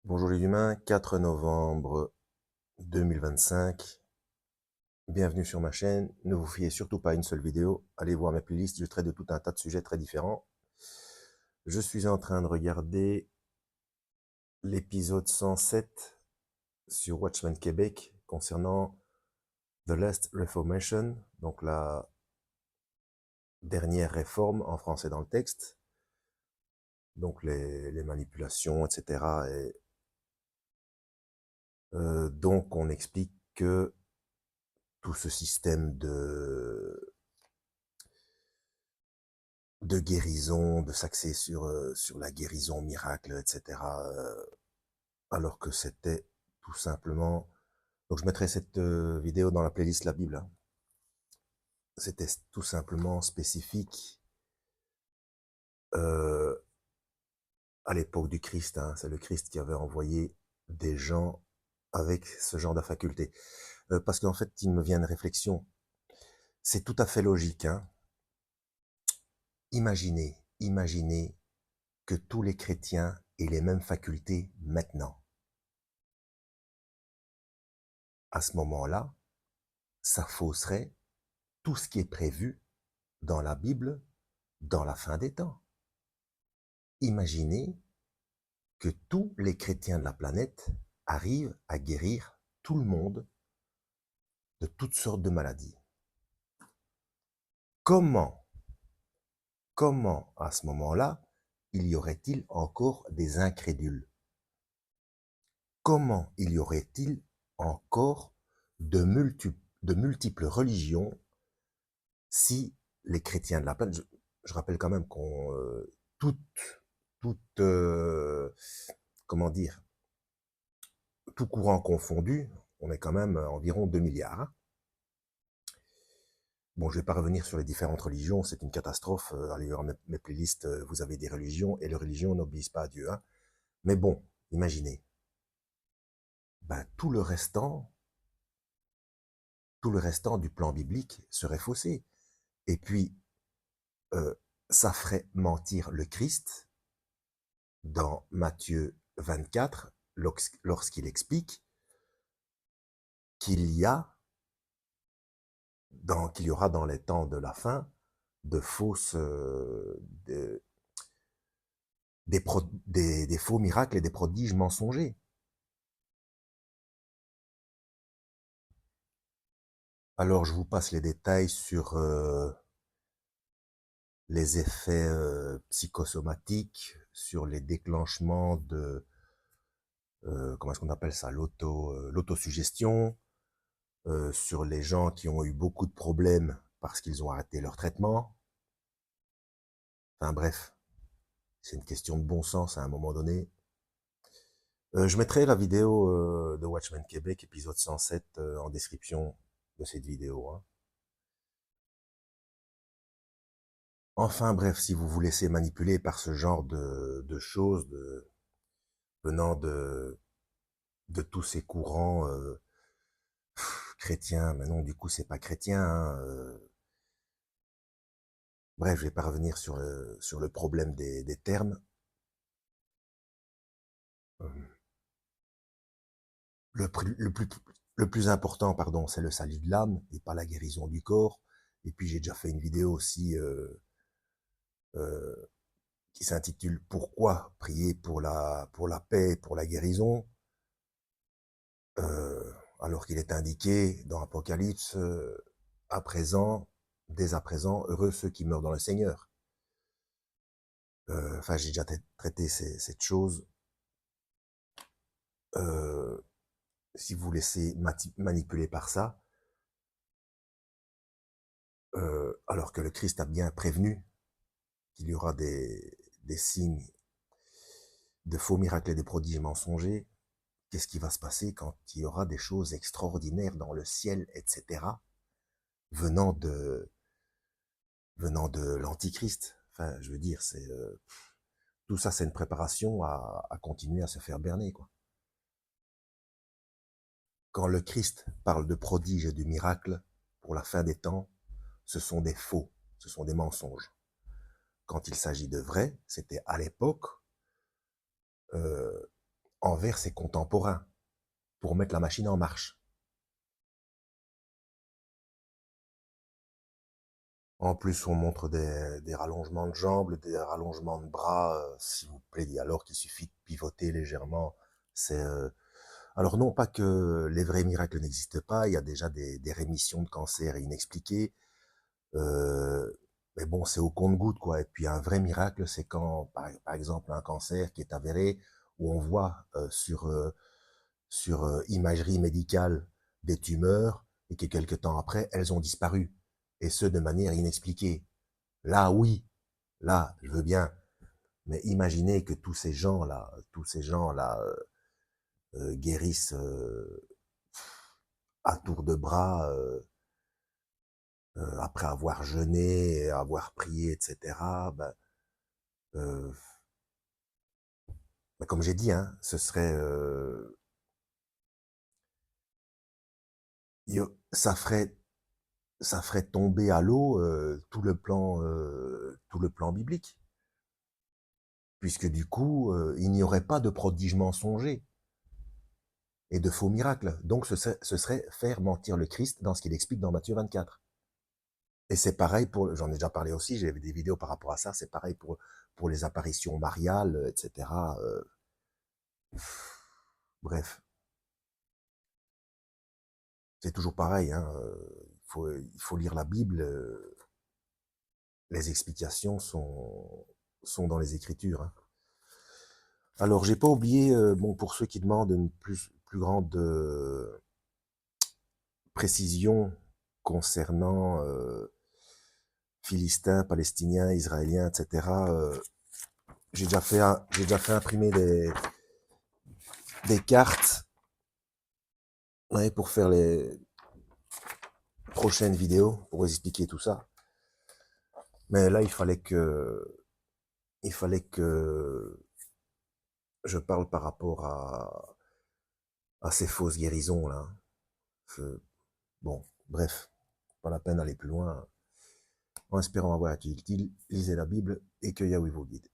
Bonjour les humains, 4 novembre 2025. Bienvenue sur ma chaîne. Ne vous fiez surtout pas à une seule vidéo. Allez voir mes playlists, je traite de tout un tas de sujets très différents. Je suis en train de regarder l'épisode 107 sur Watchmen Québec concernant The Last Reformation, donc la dernière réforme en français dans le texte, donc les manipulations, etc. Donc on explique que tout ce système de guérison, de s'axer sur la guérison miracle, etc. Alors que c'était tout simplement... Donc je mettrai cette vidéo dans la playlist La Bible. Hein. C'était tout simplement spécifique euh, à l'époque du Christ. Hein. C'est le Christ qui avait envoyé des gens avec ce genre de faculté. Parce qu'en fait, il me vient une réflexion. C'est tout à fait logique. Hein. Imaginez que tous les chrétiens aient les mêmes facultés maintenant. À ce moment-là, ça fausserait tout ce qui est prévu dans la Bible dans la fin des temps. Imaginez que tous les chrétiens de la planète arrivent à guérir tout le monde de toutes sortes de maladies. Comment, comment à ce moment-là, il y aurait-il encore des incrédules? Comment il y aurait-il encore de multiples religions si les chrétiens de la planète, je rappelle quand même qu'on toutes, comment dire, tout courant confondu, on est quand même environ 2 milliards. Hein. Bon, je vais pas revenir sur les différentes religions, c'est une catastrophe. Allez voir mes playlists, vous avez des religions, et les religions n'obéissent pas à Dieu. Hein. Mais bon, imaginez, ben, tout le restant du plan biblique serait faussé. Et puis, ça ferait mentir le Christ dans Matthieu 24, lorsqu'il explique qu'il y qu'il y aura dans les temps de la fin de fausses, de- des faux miracles et des prodiges mensongers. Alors, je vous passe les détails sur les effets psychosomatiques, sur les déclenchements de, comment est-ce qu'on appelle ça, l'autosuggestion, sur les gens qui ont eu beaucoup de problèmes parce qu'ils ont arrêté leur traitement. Enfin bref, c'est une question de bon sens à un moment donné. Je mettrai la vidéo de Watchmen Québec, épisode 107, en description de cette vidéo. Hein. Enfin bref, si vous vous laissez manipuler par ce genre de choses venant de tous ces courants chrétiens, mais non, du coup, c'est pas chrétien. Hein, bref, je vais pas revenir sur le problème des termes. Euh, Le, le, plus, le plus important, pardon, c'est le salut de l'âme et pas la guérison du corps. Et puis j'ai déjà fait une vidéo aussi euh, qui s'intitule Pourquoi prier pour la paix et pour la guérison, alors qu'il est indiqué dans Apocalypse, à présent, dès à présent, heureux ceux qui meurent dans le Seigneur. Enfin, j'ai déjà traité cette chose. Euh, si vous laissez manipuler par ça, alors que le Christ a bien prévenu qu'il y aura des signes de faux miracles et des prodiges mensongers, qu'est-ce qui va se passer quand il y aura des choses extraordinaires dans le ciel, etc., venant de l'Antichrist. Enfin, je veux dire, tout ça, c'est une préparation à continuer à se faire berner, quoi. Quand le Christ parle de prodiges et de miracles pour la fin des temps, ce sont des faux, ce sont des mensonges. Quand il s'agit de vrai, c'était à l'époque, euh, envers ses contemporains pour mettre la machine en marche. En plus, on montre des rallongements de jambes, des rallongements de bras, s'il vous plaît, alors qu'il suffit de pivoter légèrement. C'est Alors non, pas que les vrais miracles n'existent pas, il y a déjà des rémissions de cancer inexpliquées, euh, mais bon, c'est au compte-gouttes, quoi. Et puis un vrai miracle, c'est quand, par exemple, un cancer qui est avéré, où on voit sur imagerie médicale des tumeurs, et que quelque temps après, elles ont disparu, et ce, de manière inexpliquée. Là, oui, là, je veux bien, mais imaginez que tous ces gens-là guérissent à tour de bras, après avoir jeûné, avoir prié, etc. Euh, comme j'ai dit, hein, ce serait, ça ferait, ça ferait tomber à l'eau tout le plan biblique, puisque du coup, il n'y aurait pas de prodiges mensongers et de faux miracles. Donc, ce serait faire mentir le Christ dans ce qu'il explique dans Matthieu 24. Et c'est pareil j'en ai déjà parlé aussi, j'ai des vidéos par rapport à ça, c'est pareil pour les apparitions mariales, etc. Bref, c'est toujours pareil, hein. Il faut lire la Bible, les explications sont dans les Écritures, hein. Alors, j'ai pas oublié, bon, pour ceux qui demandent une plus grande précision concernant Philistins, Palestiniens, Israéliens, etc. J'ai déjà fait imprimer des cartes, ouais, pour faire les prochaines vidéos, pour vous expliquer tout ça. Mais là, il fallait que je parle par rapport à ces fausses guérisons là. Bon, bref, pas la peine d'aller plus loin. En espérant avoir été utile, lisez la Bible et que Yahweh vous guide.